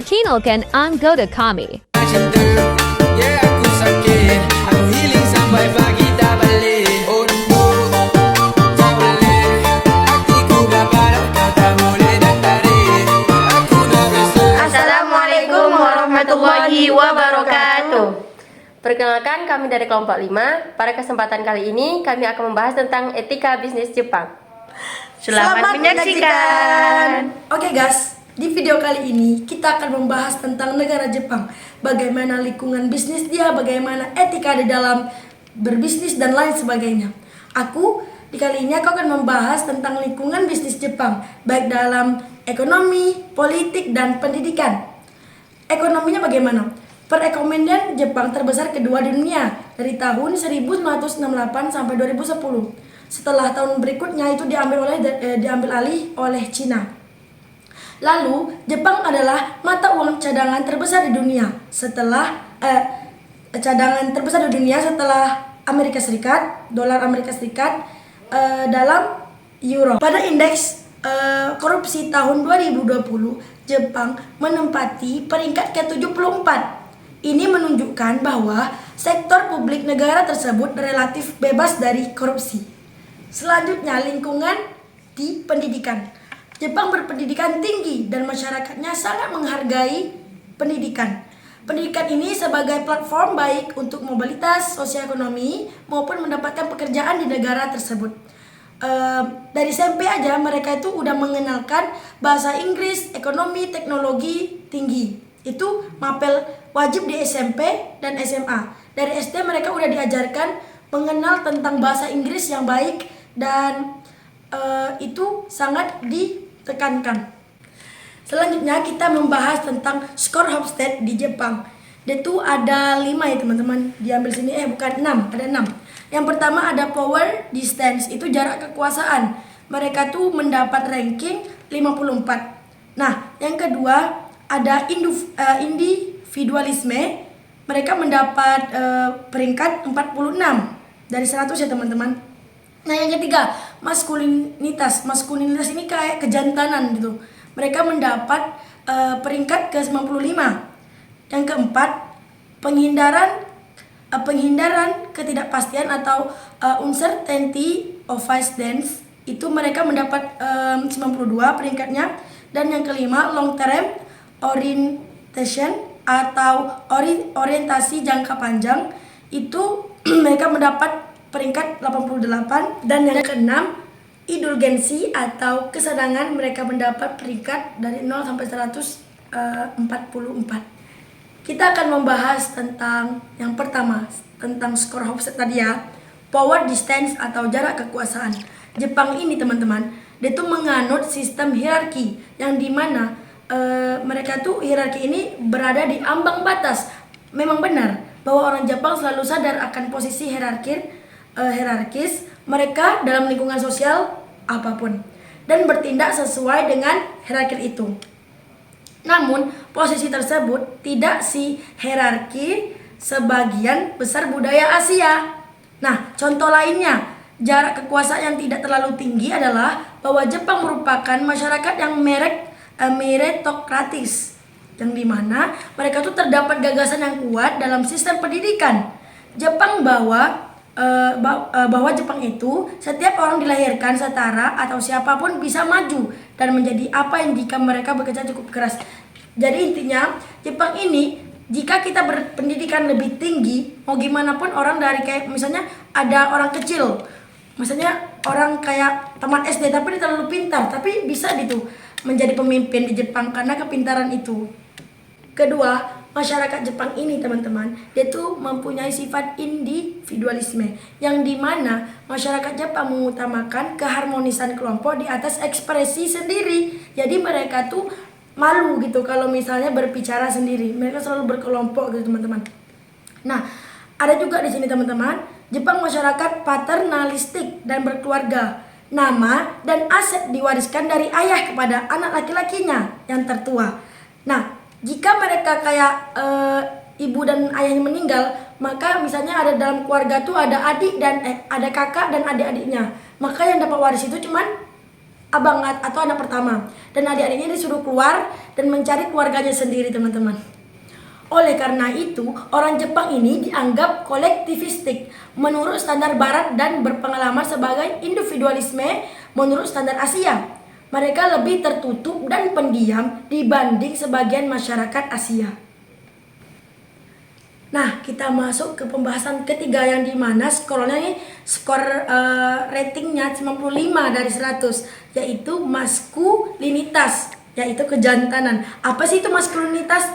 Perkenalkan anggota kami. Yeah, aku sakit, aku healing sampai pagi tak balik. Oh no, tak boleh. Hatiku bakar, kau tak boleh nak tarik. Aku nak rasa. Assalamualaikum warahmatullahi wabarakatuh. Perkenalkan, kami dari kelompok 5. Pada kesempatan kali ini kami akan membahas tentang etika bisnis Jepang. Selamat menyaksikan. Oke guys, di video kali ini kita akan membahas tentang negara Jepang. Bagaimana lingkungan bisnis dia, bagaimana etika di dalam berbisnis dan lain sebagainya. Di kali ini aku akan membahas tentang lingkungan bisnis Jepang, baik dalam ekonomi, politik, dan pendidikan. Ekonominya bagaimana? Perekonomian Jepang terbesar kedua di dunia dari tahun 1968 sampai 2010. Setelah tahun berikutnya itu diambil alih oleh Cina. Lalu Jepang adalah mata uang cadangan terbesar di dunia setelah Amerika Serikat, dolar Amerika Serikat dalam euro. Pada indeks korupsi tahun 2020, Jepang menempati peringkat ke-74. Ini menunjukkan bahwa sektor publik negara tersebut relatif bebas dari korupsi. Selanjutnya, lingkungan di pendidikan. Jepang berpendidikan tinggi dan masyarakatnya sangat menghargai pendidikan. Pendidikan ini sebagai platform baik untuk mobilitas sosioekonomi maupun mendapatkan pekerjaan di negara tersebut. Dari SMP aja mereka itu udah mengenalkan bahasa Inggris, ekonomi, teknologi tinggi. Itu mapel wajib di SMP dan SMA. Dari SD mereka udah diajarkan mengenal tentang bahasa Inggris yang baik dan itu sangat ditekankan. Selanjutnya kita membahas tentang skor Hofstede di Jepang. Dia tuh ada 5 ya teman-teman. Diambil sini bukan 6, ada 6. Yang pertama ada power distance, itu jarak kekuasaan. Mereka tuh mendapat ranking 54. Nah, yang kedua ada individualisme. Mereka mendapat peringkat 46 dari 100 ya teman-teman. Nah, yang ketiga maskulinitas. Maskulinitas ini kayak kejantanan gitu. Mereka mendapat peringkat ke-95. Yang keempat, penghindaran ketidakpastian atau uncertainty of dance, itu mereka mendapat 92 peringkatnya. Dan yang kelima, long term orientation atau orientasi jangka panjang, itu mereka mendapat peringkat 88. Dan yang keenam, indulgensi atau kesenangan, mereka mendapat peringkat dari 0 sampai 144. Kita akan membahas tentang yang pertama, tentang skor Hofstede tadi ya. Power distance atau jarak kekuasaan. Jepang ini teman-teman, dia tuh menganut sistem hierarki yang dimana mereka tuh hierarki ini berada di ambang batas. Memang benar bahwa orang Jepang selalu sadar akan posisi hierarkis mereka dalam lingkungan sosial apapun dan bertindak sesuai dengan hierarki itu. Namun, posisi tersebut tidak hierarki sebagian besar budaya Asia. Nah, contoh lainnya, jarak kekuasaan yang tidak terlalu tinggi adalah bahwa Jepang merupakan masyarakat yang meritokratis, yang dimana mereka tuh terdapat gagasan yang kuat dalam sistem pendidikan. Jepang bahwa Jepang itu setiap orang dilahirkan setara atau siapapun bisa maju dan menjadi apa yang jika mereka bekerja cukup keras. Jadi intinya Jepang ini, jika kita berpendidikan lebih tinggi, mau gimana pun orang dari kayak misalnya ada orang kecil, misalnya orang kayak tamat SD tapi dia terlalu pintar, tapi bisa gitu menjadi pemimpin di Jepang karena kepintaran itu. Kedua, masyarakat Jepang ini teman-teman, dia tuh mempunyai sifat individualisme, yang dimana masyarakat Jepang mengutamakan keharmonisan kelompok di atas ekspresi sendiri. Jadi mereka tuh malu gitu kalau misalnya berbicara sendiri. Mereka selalu berkelompok gitu teman-teman. Nah, ada juga di sini teman-teman, Jepang masyarakat paternalistik dan berkeluarga. Nama dan aset diwariskan dari ayah kepada anak laki-lakinya yang tertua. Nah, jika mereka kayak ibu dan ayahnya meninggal, maka misalnya ada dalam keluarga tuh ada adik dan ada kakak dan adik-adiknya. Maka yang dapat waris itu cuman abang atau anak pertama. Dan adik-adiknya disuruh keluar dan mencari keluarganya sendiri, teman-teman. Oleh karena itu, orang Jepang ini dianggap kolektivistik menurut standar barat dan berpengalaman sebagai individualisme menurut standar Asia. Mereka lebih tertutup dan pendiam dibanding sebagian masyarakat Asia. Nah, kita masuk ke pembahasan ketiga yang dimana skornya ini ratingnya 95 dari 100, yaitu maskulinitas, yaitu kejantanan. Apa sih itu maskulinitas?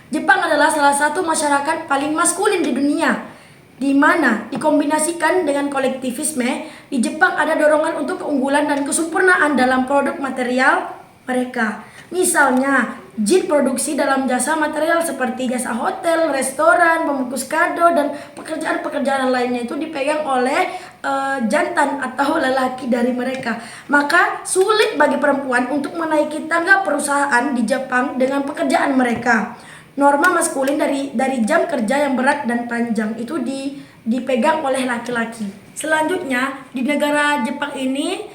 Jepang adalah salah satu masyarakat paling maskulin di dunia, di mana dikombinasikan dengan kolektivisme. Di Jepang ada dorongan untuk keunggulan dan kesempurnaan dalam produk material mereka. Misalnya, JIT produksi dalam jasa material seperti jasa hotel, restoran, pembungkus kado, dan pekerjaan-pekerjaan lainnya itu dipegang oleh jantan atau lelaki dari mereka. Maka sulit bagi perempuan untuk menaiki tangga perusahaan di Jepang dengan pekerjaan mereka. Norma maskulin dari jam kerja yang berat dan panjang itu dipegang oleh laki-laki. Selanjutnya di negara Jepang ini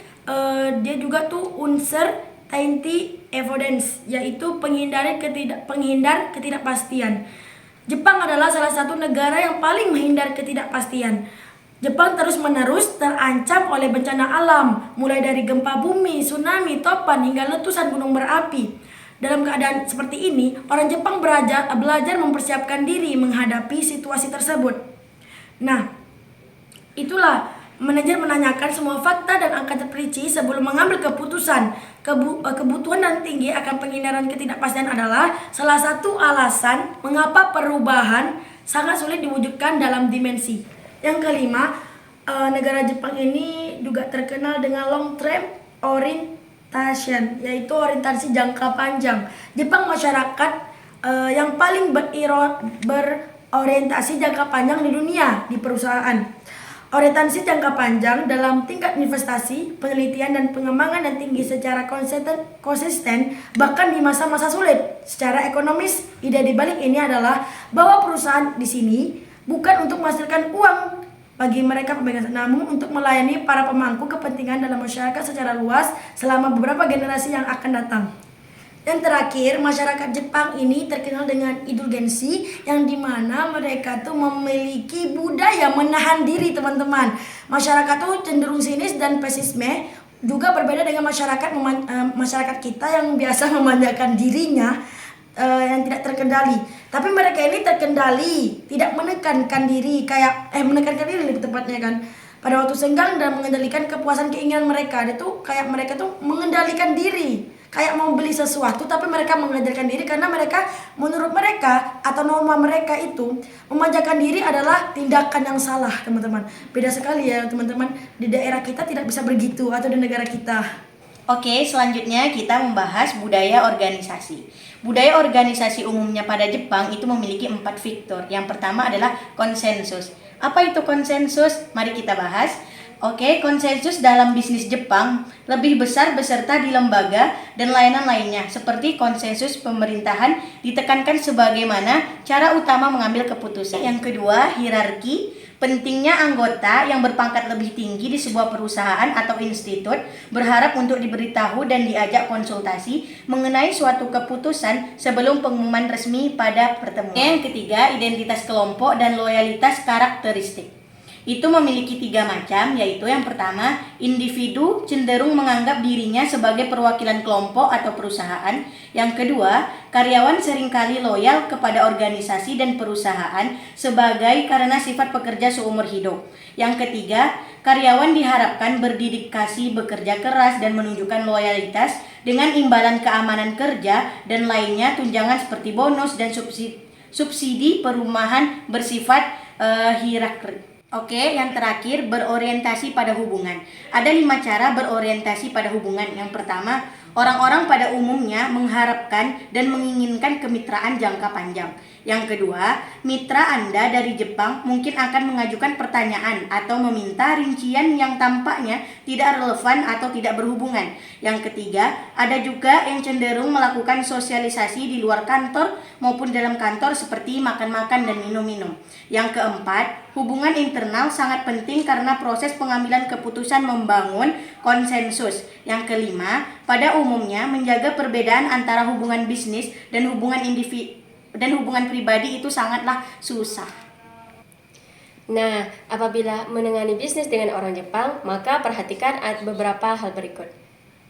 dia juga tuh unsur anti avoidance, yaitu penghindar ketidakpastian. Jepang adalah salah satu negara yang paling menghindar ketidakpastian. Jepang terus-menerus terancam oleh bencana alam, mulai dari gempa bumi, tsunami, topan, hingga letusan gunung berapi. Dalam keadaan seperti ini, orang Jepang belajar mempersiapkan diri menghadapi situasi tersebut. Nah, itulah manajer menanyakan semua fakta dan angka terperinci sebelum mengambil keputusan. Kebutuhan dan tinggi akan penghindaran ketidakpastian adalah salah satu alasan mengapa perubahan sangat sulit diwujudkan dalam dimensi. Yang kelima, negara Jepang ini juga terkenal dengan long term orientation, yaitu orientasi jangka panjang. Jepang masyarakat yang paling berorientasi jangka panjang di dunia di perusahaan. Orientasi jangka panjang dalam tingkat investasi, penelitian, dan pengembangan yang tinggi secara konsisten bahkan di masa-masa sulit. Secara ekonomis, ide di balik ini adalah bahwa perusahaan di sini bukan untuk menghasilkan uang bagi mereka pemegang, namun untuk melayani para pemangku kepentingan dalam masyarakat secara luas selama beberapa generasi yang akan datang. Dan terakhir, masyarakat Jepang ini terkenal dengan indulgensi, yang dimana mereka tuh memiliki budaya menahan diri, teman-teman. Masyarakat tuh cenderung sinis dan pesimisme, juga berbeda dengan masyarakat kita yang biasa memanjakan dirinya yang tidak terkendali. Tapi mereka ini terkendali, tidak menekankan diri, menekankan diri lebih tepatnya kan. Pada waktu senggang dan mengendalikan kepuasan keinginan mereka, mereka tuh mengendalikan diri. Kayak mau beli sesuatu tapi mereka mengendalikan diri karena menurut mereka atau norma mereka itu memanjakan diri adalah tindakan yang salah, teman-teman. Beda sekali ya, teman-teman. Di daerah kita tidak bisa begitu atau di negara kita. Oke, selanjutnya kita membahas budaya organisasi. Budaya organisasi umumnya pada Jepang itu memiliki 4 faktor. Yang pertama adalah konsensus. Apa itu konsensus? Mari kita bahas. Oke, konsensus dalam bisnis Jepang lebih besar beserta di lembaga dan layanan lainnya, seperti konsensus pemerintahan ditekankan sebagaimana cara utama mengambil keputusan. Yang kedua, hierarki. Pentingnya anggota yang berpangkat lebih tinggi di sebuah perusahaan atau institut berharap untuk diberitahu dan diajak konsultasi mengenai suatu keputusan sebelum pengumuman resmi pada pertemuan. Yang ketiga, identitas kelompok dan loyalitas karakteristik. Itu memiliki 3 macam, yaitu yang pertama, individu cenderung menganggap dirinya sebagai perwakilan kelompok atau perusahaan. Yang kedua, karyawan seringkali loyal kepada organisasi dan perusahaan karena sifat pekerja seumur hidup. Yang ketiga, karyawan diharapkan berdedikasi, bekerja keras, dan menunjukkan loyalitas dengan imbalan keamanan kerja dan lainnya, tunjangan seperti bonus dan subsidi perumahan bersifat hierarki. Oke, yang terakhir, berorientasi pada hubungan. Ada 5 cara berorientasi pada hubungan. Yang pertama, Orang-orang pada umumnya mengharapkan dan menginginkan kemitraan jangka panjang. Yang kedua, mitra Anda dari Jepang mungkin akan mengajukan pertanyaan atau meminta rincian yang tampaknya tidak relevan atau tidak berhubungan. Yang ketiga, ada juga yang cenderung melakukan sosialisasi di luar kantor maupun dalam kantor seperti makan-makan dan minum-minum. Yang keempat, hubungan internal sangat penting karena proses pengambilan keputusan membangun konsensus. Yang kelima, pada umumnya menjaga perbedaan antara hubungan bisnis dan hubungan individu dan hubungan pribadi itu sangatlah susah. Nah, apabila menangani bisnis dengan orang Jepang, maka perhatikan beberapa hal berikut.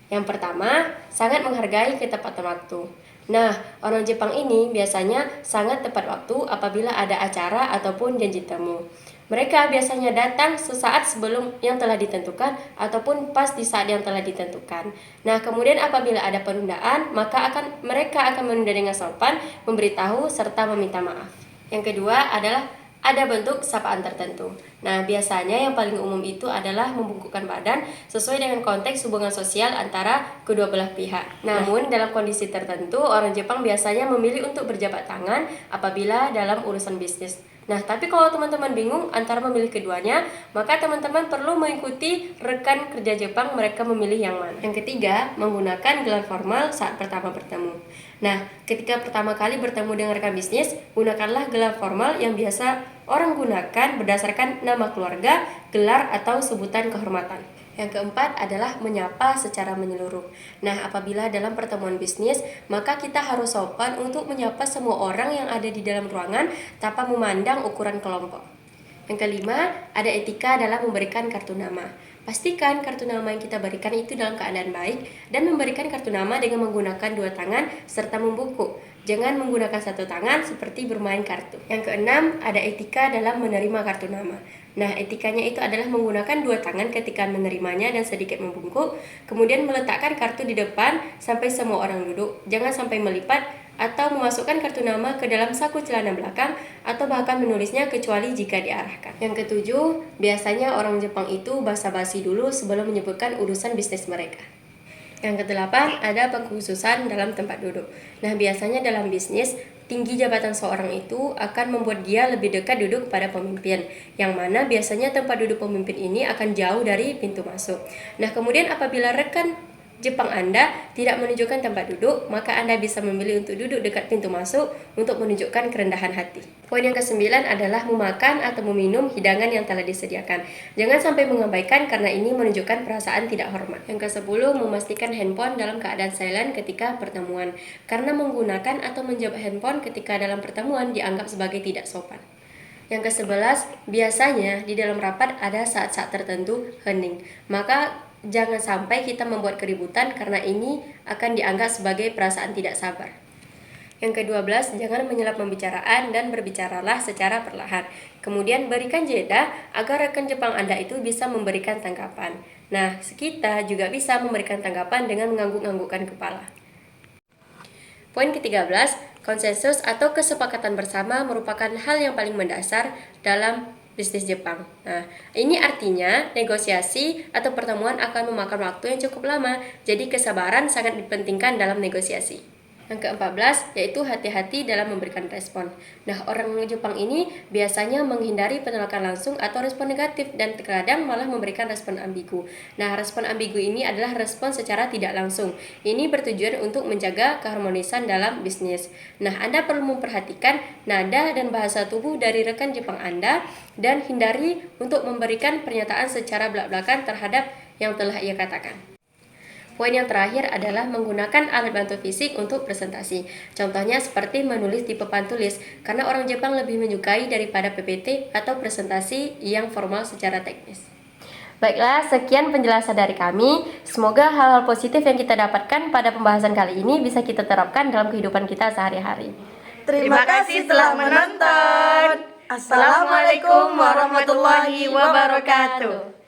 Yang pertama, sangat menghargai ketepatan waktu. Nah, orang Jepang ini biasanya sangat tepat waktu apabila ada acara ataupun janji temu. Mereka biasanya datang sesaat sebelum yang telah ditentukan ataupun pas di saat yang telah ditentukan. Nah, kemudian apabila ada penundaan, maka mereka akan menunda dengan sopan, memberitahu serta meminta maaf. Yang kedua adalah ada bentuk sapaan tertentu. Nah, biasanya yang paling umum itu adalah membungkukkan badan sesuai dengan konteks hubungan sosial antara kedua belah pihak. Namun, dalam kondisi tertentu, orang Jepang biasanya memilih untuk berjabat tangan apabila dalam urusan bisnis. Nah, tapi kalau teman-teman bingung antara memilih keduanya, maka teman-teman perlu mengikuti rekan kerja Jepang mereka memilih yang mana. Yang ketiga, menggunakan gelar formal saat pertama bertemu. Nah, ketika pertama kali bertemu dengan rekan bisnis, gunakanlah gelar formal yang biasa orang gunakan berdasarkan nama keluarga, gelar, atau sebutan kehormatan. Yang keempat adalah menyapa secara menyeluruh. Nah, apabila dalam pertemuan bisnis, maka kita harus sopan untuk menyapa semua orang yang ada di dalam ruangan tanpa memandang ukuran kelompok. Yang kelima, ada etika dalam memberikan kartu nama. Pastikan kartu nama yang kita berikan itu dalam keadaan baik dan memberikan kartu nama dengan menggunakan dua tangan serta membungkuk. Jangan menggunakan satu tangan seperti bermain kartu. Yang keenam, ada etika dalam menerima kartu nama. Nah, etikanya itu adalah menggunakan dua tangan ketika menerimanya dan sedikit membungkuk, kemudian meletakkan kartu di depan sampai semua orang duduk. Jangan sampai melipat atau memasukkan kartu nama ke dalam saku celana belakang atau bahkan menulisnya kecuali jika diarahkan. Yang ketujuh, biasanya orang Jepang itu basa-basi dulu sebelum menyebutkan urusan bisnis mereka. Yang kedelapan, ada pengkhususan dalam tempat duduk. Nah, biasanya dalam bisnis, tinggi jabatan seorang itu akan membuat dia lebih dekat duduk pada pemimpin, yang mana biasanya tempat duduk pemimpin ini akan jauh dari pintu masuk. Nah, kemudian apabila rekan Jepang Anda tidak menunjukkan tempat duduk, maka Anda bisa memilih untuk duduk dekat pintu masuk untuk menunjukkan kerendahan hati. Poin yang kesembilan adalah memakan atau meminum hidangan yang telah disediakan. Jangan sampai mengabaikan karena ini menunjukkan perasaan tidak hormat. Yang kesepuluh, memastikan handphone dalam keadaan silent ketika pertemuan. Karena menggunakan atau menjawab handphone ketika dalam pertemuan dianggap sebagai tidak sopan. Yang ke-11, biasanya di dalam rapat ada saat-saat tertentu hening. Maka jangan sampai kita membuat keributan karena ini akan dianggap sebagai perasaan tidak sabar. Yang ke-12, jangan menyela pembicaraan dan berbicaralah secara perlahan. Kemudian berikan jeda agar rekan Jepang Anda itu bisa memberikan tanggapan. Nah, kita juga bisa memberikan tanggapan dengan mengangguk-anggukkan kepala. Poin ke-13, konsensus atau kesepakatan bersama merupakan hal yang paling mendasar dalam bisnis Jepang. Nah, ini artinya negosiasi atau pertemuan akan memakan waktu yang cukup lama, jadi kesabaran sangat dipentingkan dalam negosiasi. Yang ke-14, yaitu hati-hati dalam memberikan respon. Nah, orang Jepang ini biasanya menghindari penolakan langsung atau respon negatif dan terkadang malah memberikan respon ambigu. Nah, respon ambigu ini adalah respon secara tidak langsung. Ini bertujuan untuk menjaga keharmonisan dalam bisnis. Nah, Anda perlu memperhatikan nada dan bahasa tubuh dari rekan Jepang Anda dan hindari untuk memberikan pernyataan secara belak-belakan terhadap yang telah ia katakan. Poin yang terakhir adalah menggunakan alat bantu fisik untuk presentasi. Contohnya seperti menulis di papan tulis, karena orang Jepang lebih menyukai daripada PPT atau presentasi yang formal secara teknis. Baiklah, sekian penjelasan dari kami. Semoga hal-hal positif yang kita dapatkan pada pembahasan kali ini bisa kita terapkan dalam kehidupan kita sehari-hari. Terima kasih telah menonton. Assalamualaikum warahmatullahi wabarakatuh.